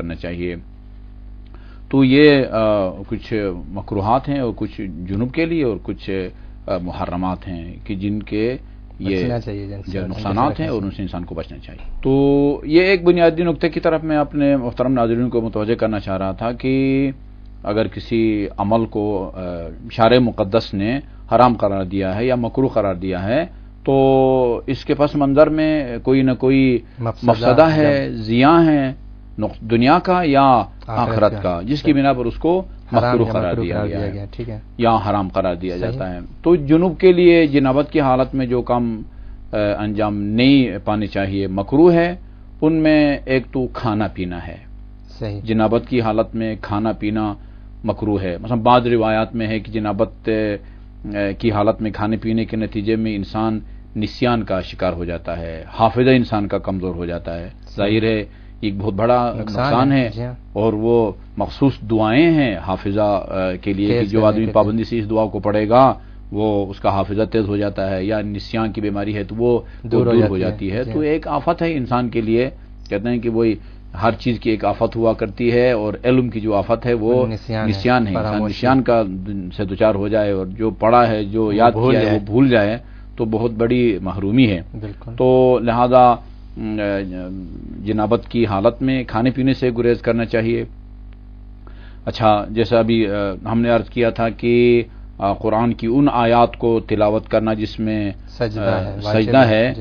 کرنا چاہیے. تو یہ کچھ مکروہات ہیں اور کچھ جنوب کے لیے اور کچھ محرمات ہیں کہ جن کے یہ جو نقصانات ہیں اور ان سے انسان کو بچنا چاہیے. تو یہ ایک بنیادی نقطے کی طرف میں اپنے محترم ناظرین کو متوجہ کرنا چاہ رہا تھا کہ اگر کسی عمل کو شارع مقدس نے حرام قرار دیا ہے یا مکروہ قرار دیا ہے تو اس کے پس منظر میں کوئی نہ کوئی مفسدہ ہے، زیاں ہے دنیا کا یا آخرت کا، جس کی بنا پر اس کو مکروہ قرار دیا گیا ہے یا حرام قرار دیا جاتا ہے. تو جنوب کے لیے جنابت کی حالت میں جو کام انجام نہیں پانے چاہیے مکروہ ہے، ان میں ایک تو کھانا پینا ہے. جنابت کی حالت میں کھانا پینا مکروہ ہے. مثلا بعض روایات میں ہے کہ جنابت کی حالت میں کھانے پینے کے نتیجے میں انسان نسیان کا شکار ہو جاتا ہے، حافظہ انسان کا کمزور ہو جاتا ہے. ظاہر ہے ایک بہت بڑا نقصان ہے اور وہ مخصوص دعائیں ہیں حافظہ کے لیے کہ جو آدمی پابندی سے اس دعا کو پڑھے گا وہ اس کا حافظہ تیز ہو جاتا ہے، یا نسیان کی بیماری ہے تو وہ دور ہو جاتی ہے. تو ایک آفت ہے انسان کے لیے. کہتے ہیں کہ وہی ہر چیز کی ایک آفت ہوا کرتی ہے اور علم کی جو آفت ہے وہ نسیان ہے. انسان نسیان کا سے دوچار ہو جائے اور جو پڑھا ہے جو یاد کیا ہے وہ بھول جائے تو بہت بڑی محرومی ہے. تو لہذا جنابت کی حالت میں کھانے پینے سے گریز کرنا چاہیے. اچھا، جیسا ابھی ہم نے عرض کیا تھا کہ قرآن کی ان آیات کو تلاوت کرنا جس میں سجدہ ہے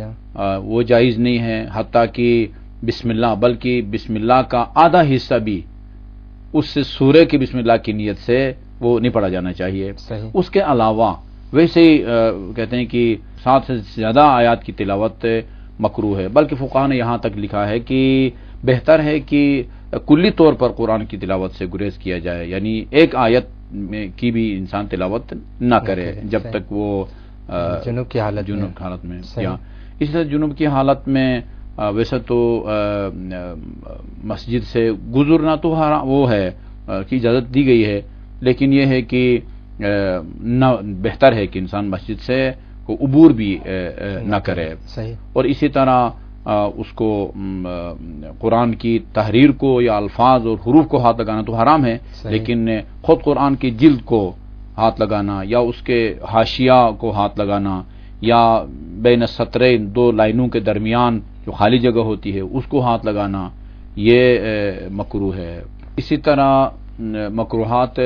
وہ جائز نہیں ہے، حتیٰ کہ بسم اللہ، بلکہ بسم اللہ کا آدھا حصہ بھی اس سے سورہ کی بسم اللہ کی نیت سے وہ نہیں پڑھا جانا چاہیے. اس کے علاوہ ویسے ہی کہتے ہیں کہ 7 سے زیادہ آیات کی تلاوت مکروہ ہے. بلکہ فقہاء نے یہاں تک لکھا ہے کہ بہتر ہے کہ کلی طور پر قرآن کی تلاوت سے گریز کیا جائے، یعنی ایک آیت کی بھی انسان تلاوت نہ کرے جب تک وہ جنوب کی حالت میں. اس طرح جنوب کی حالت میں ویسے تو مسجد سے گزرنا تو وہ ہے کی اجازت دی گئی ہے، لیکن یہ ہے کہ بہتر ہے کہ انسان مسجد سے کو عبور بھی نہ کرے. اور اسی طرح اس کو قرآن کی تحریر کو یا الفاظ اور حروف کو ہاتھ لگانا تو حرام ہے، لیکن خود قرآن کی جلد کو ہاتھ لگانا یا اس کے حاشیہ کو ہاتھ لگانا یا بین السطرین 2 لائنوں کے درمیان جو خالی جگہ ہوتی ہے اس کو ہاتھ لگانا یہ مکروہ ہے. اسی طرح مکروہات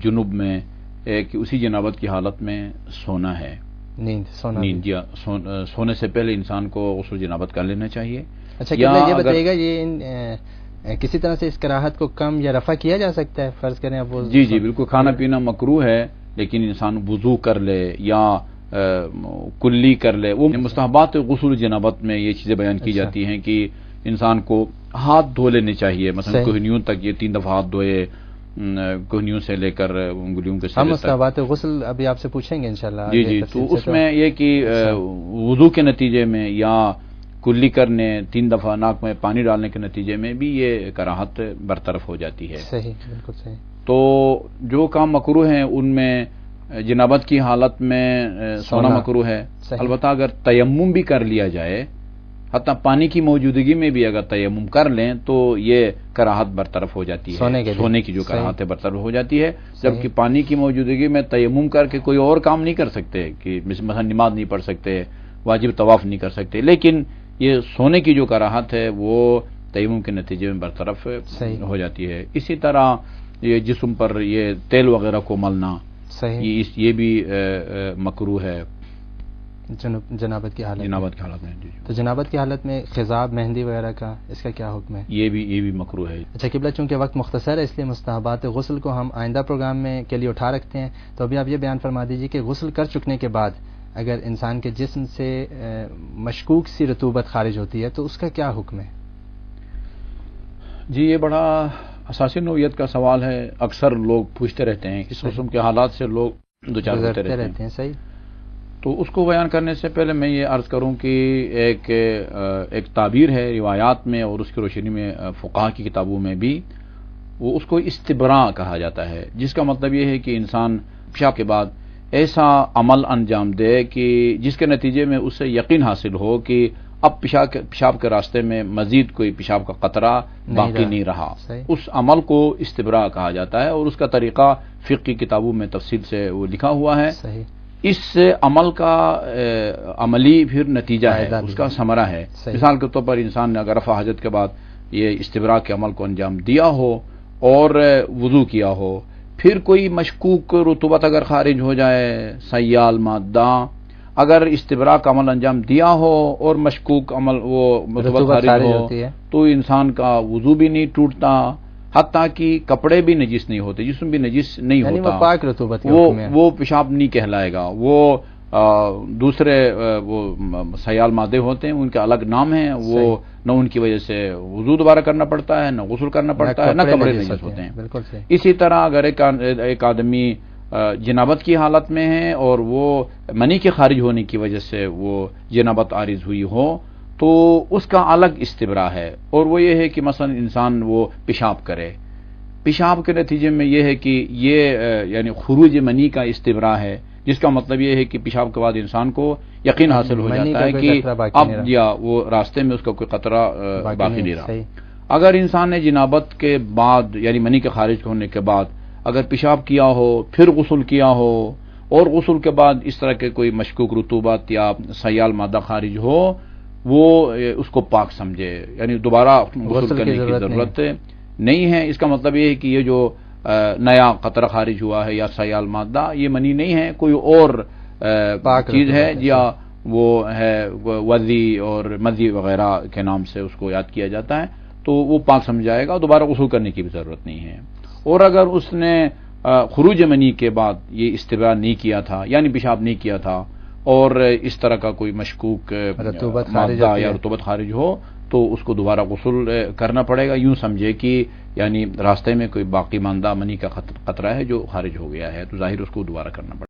جنوب میں کہ اسی جنابت کی حالت میں سونا ہے، نیند یا سونے سے پہلے انسان کو غسل جنابت کر لینا چاہیے. اچھا، یہ بتائیے گا یہ کسی طرح سے اس کراہت کو کم یا رفع کیا جا سکتا ہے؟ فرض کریں اب جی بالکل، کھانا پینا مکروہ ہے لیکن انسان وضو کر لے یا کلی کر لے. وہ مستحبات غسل جنابت میں یہ چیزیں بیان کی جاتی ہیں کہ انسان کو ہاتھ دھو لینے چاہیے. مثلا کوہنیوں تک یہ 3 دفعہ ہاتھ دھوئے، کوہنیوں سے لے کر انگلیوں کے ہم مستحبات غسل ابھی آپ سے پوچھیں گے انشاءاللہ. جی تو اس میں یہ کہ وضو کے نتیجے میں یا کلی کرنے 3 دفعہ ناک میں پانی ڈالنے کے نتیجے میں بھی یہ کراہت برطرف ہو جاتی ہے. صحیح، بالکل صحیح. تو جو کام مکروہ ہیں ان میں جنابت کی حالت میں سونا مکروہ ہے. البتہ اگر تیمم بھی کر لیا جائے، حتیٰ پانی کی موجودگی میں بھی اگر تیمم کر لیں تو یہ کراہت برطرف ہو جاتی ہے، سونے کی جو کراہت ہے برطرف ہو جاتی ہے. جبکہ پانی کی موجودگی میں تیمم کر کے کوئی اور کام نہیں کر سکتے، کہ مثلا نماز نہیں پڑھ سکتے، واجب طواف نہیں کر سکتے، لیکن یہ سونے کی جو کراہت ہے وہ تیمم کے نتیجے میں برطرف ہو جاتی ہے. اسی طرح یہ جسم پر یہ تیل وغیرہ کو ملنا یہ بھی مکروہ ہے جنابت کی حالت میں. تو جنابت کی حالت میں خضاب، مہندی وغیرہ کا اس کا کیا حکم ہے؟ یہ بھی مکروہ ہے. اچھا قبلہ، چونکہ وقت مختصر ہے اس لیے مستحبات غسل کو ہم آئندہ پروگرام میں کے لیے اٹھا رکھتے ہیں. تو ابھی آپ یہ بیان فرما دیجیے کہ غسل کر چکنے کے بعد اگر انسان کے جسم سے مشکوک سی رطوبت خارج ہوتی ہے تو اس کا کیا حکم ہے؟ جی یہ بڑا اساسی نوعیت کا سوال ہے. اکثر لوگ پوچھتے رہتے ہیں، اس قسم کے حالات سے لوگ دوچار ہوتے رہتے ہیں. صحیح. تو اس کو بیان کرنے سے پہلے میں یہ عرض کروں کہ ایک تعبیر ہے روایات میں اور اس کی روشنی میں فقہاء کی کتابوں میں بھی، وہ اس کو استبراء کہا جاتا ہے، جس کا مطلب یہ ہے کہ انسان پیشاب کے بعد ایسا عمل انجام دے کہ جس کے نتیجے میں اسے یقین حاصل ہو کہ اب پیشاب کے راستے میں مزید کوئی پیشاب کا قطرہ باقی نہیں رہا، اس عمل کو استبراء کہا جاتا ہے، اور اس کا طریقہ فقہی کتابوں میں تفصیل سے وہ لکھا ہوا ہے۔ اس عمل کا عملی پھر نتیجہ ہے، اس کا ثمرہ ہے۔ مثال کے طور پر انسان نے اگر رفع حاجت کے بعد یہ استبراء کے عمل کو انجام دیا ہو اور وضو کیا ہو، پھر کوئی مشکوک رطوبت اگر خارج ہو جائے، سیال مادہ، اگر استبراء کا عمل انجام دیا ہو اور مشکوک عمل وہ رطوبت خارج ہو تو انسان کا وضو بھی نہیں ٹوٹتا، حتیٰ کہ کپڑے بھی نجس نہیں ہوتے، جسم بھی نجس نہیں ہوتا، وہ پاک رطوبت وہ پیشاب نہیں کہلائے گا۔ وہ دوسرے وہ سیال مادے ہوتے ہیں، ان کے الگ نام ہیں، وہ نہ ان کی وجہ سے وضو دوبارہ کرنا پڑتا ہے، نہ غسل کرنا پڑتا ہے، نہ کپڑے نجس ہوتے ہیں۔ اسی طرح اگر ایک آدمی جنابت کی حالت میں ہے اور وہ منی کے خارج ہونے کی وجہ سے وہ جنابت عارض ہوئی ہو تو اس کا الگ استبراء ہے، اور وہ یہ ہے کہ مثلا انسان وہ پیشاب کرے، پیشاب کے نتیجے میں یہ ہے کہ یہ یعنی خروج منی کا استبراء ہے، جس کا مطلب یہ ہے کہ پیشاب کے بعد انسان کو یقین حاصل ہو جاتا ہے کہ اب یا وہ راستے میں اس کا کوئی قطرہ باقی نہیں رہا۔ اگر انسان نے جنابت کے بعد یعنی منی کے خارج ہونے کے بعد اگر پیشاب کیا ہو، پھر غسل کیا ہو، اور غسل کے بعد اس طرح کے کوئی مشکوک رطوبت یا سیال مادہ خارج ہو، وہ اس کو پاک سمجھے، یعنی دوبارہ غسل کرنے کی ضرورت نہیں ہے۔ اس کا مطلب یہ ہے کہ یہ جو نیا قطرہ خارج ہوا ہے یا سیال مادہ، یہ منی نہیں ہے، کوئی اور چیز ہے، یا وہ ہے وضی اور مزی وغیرہ کے نام سے اس کو یاد کیا جاتا ہے، تو وہ پاک سمجھائے گا، دوبارہ غسل کرنے کی بھی ضرورت نہیں ہے۔ اور اگر اس نے خروج منی کے بعد یہ استبراء نہیں کیا تھا، یعنی پیشاب نہیں کیا تھا، اور اس طرح کا کوئی مشکوک مادہ یا رطوبت خارج ہو تو اس کو دوبارہ غسل کرنا پڑے گا، یوں سمجھے کہ یعنی راستے میں کوئی باقی ماندہ منی کا قطرہ ہے جو خارج ہو گیا ہے، تو ظاہر اس کو دوبارہ کرنا پڑے گا۔